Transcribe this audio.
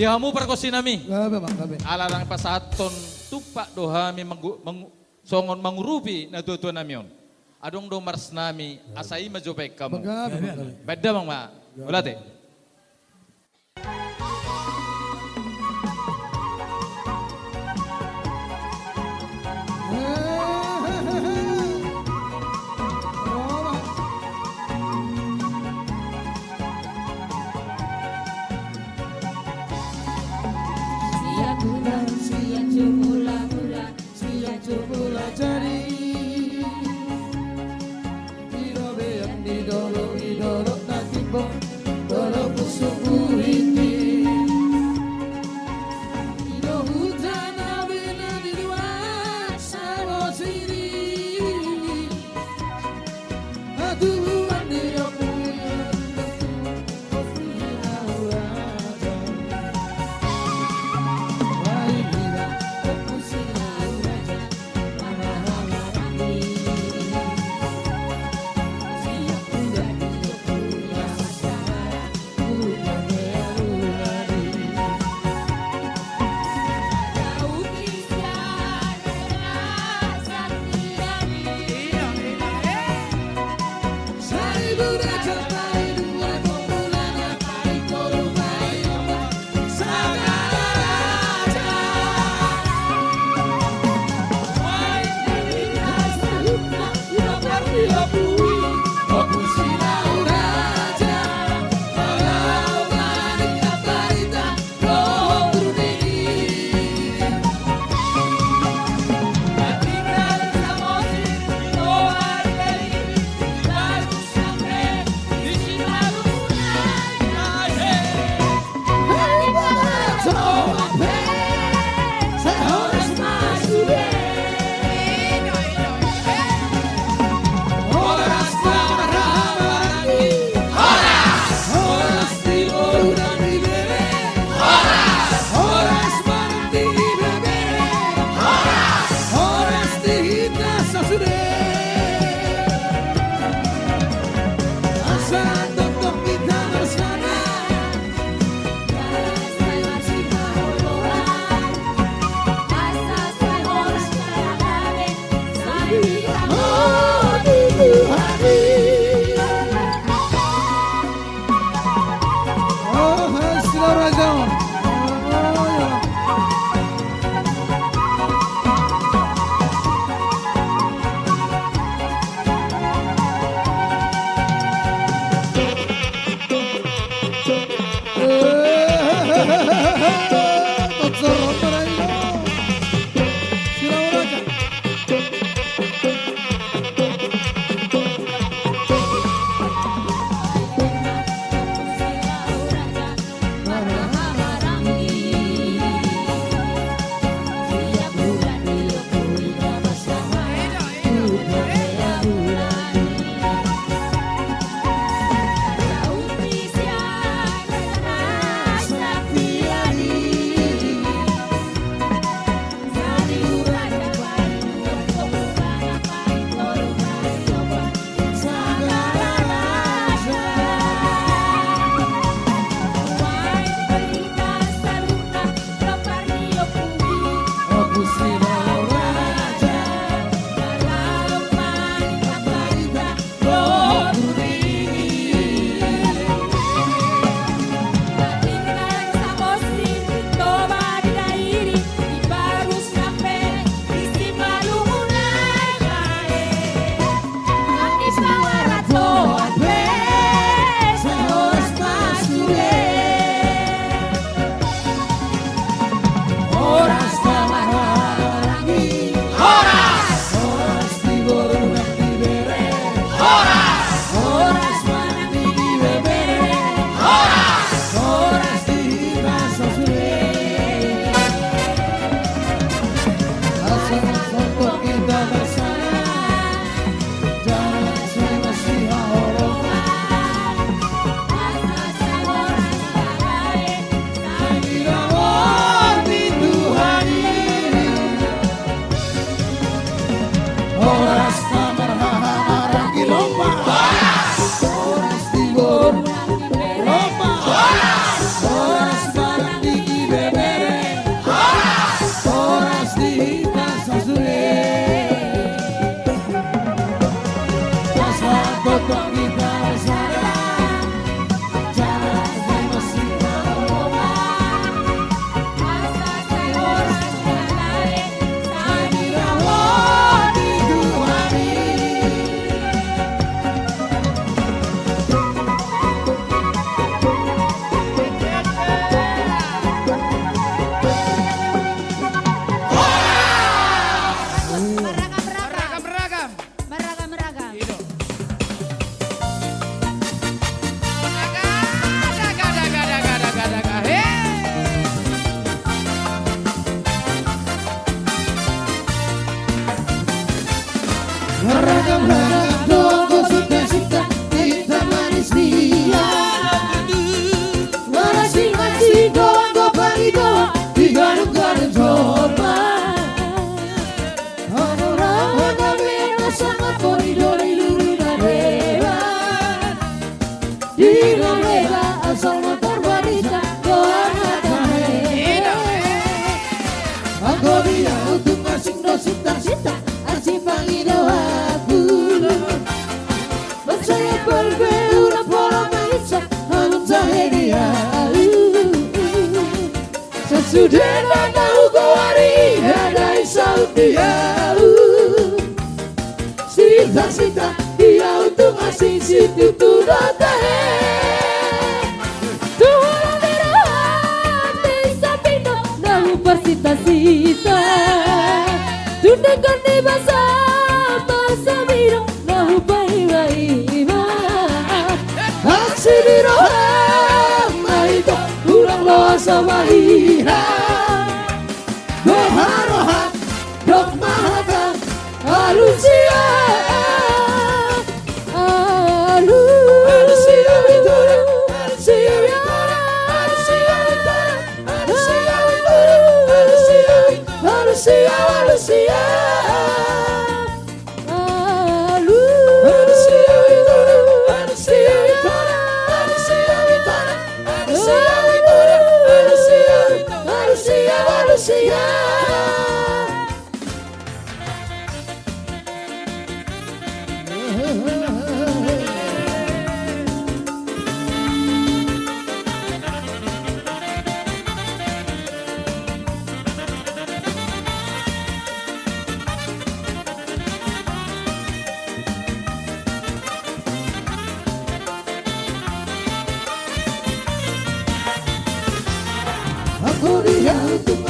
Dihamu perkosi nami. Gabe bang, gabe. Alarang pasaton tupak dohami songon mangurupi na tutu namion. Adong do mars nami asai majopek kamu. Gabe bang, gabe. Beda bang ma. Ulate. Siang bulan, siang jumula-mula, siang jumula jadi. Idobe yang idolo nakimbo, dolo pusuku ini. Ido hujan abina di luar sama sini. Aduh ane aku yang dia sesudah tahu kau hari ada isau dia Sita-sita dia untuk ngasih situ tu data Tuhan berhati sapino nahu persita-sita Tundekan di bahasa biro nahu bai-bai-ba Aksi di rohama itu kurang loa sama hira Roha-roha dok mahaka halusia Halusia Vitória Halusia Vitória Halusia Vitória Halusia Vitória Halusia Halusia Halusia Vitória Halusia Vitória Halusia Vitória Halusia Vitória Halusia Halusia Aku dia untuk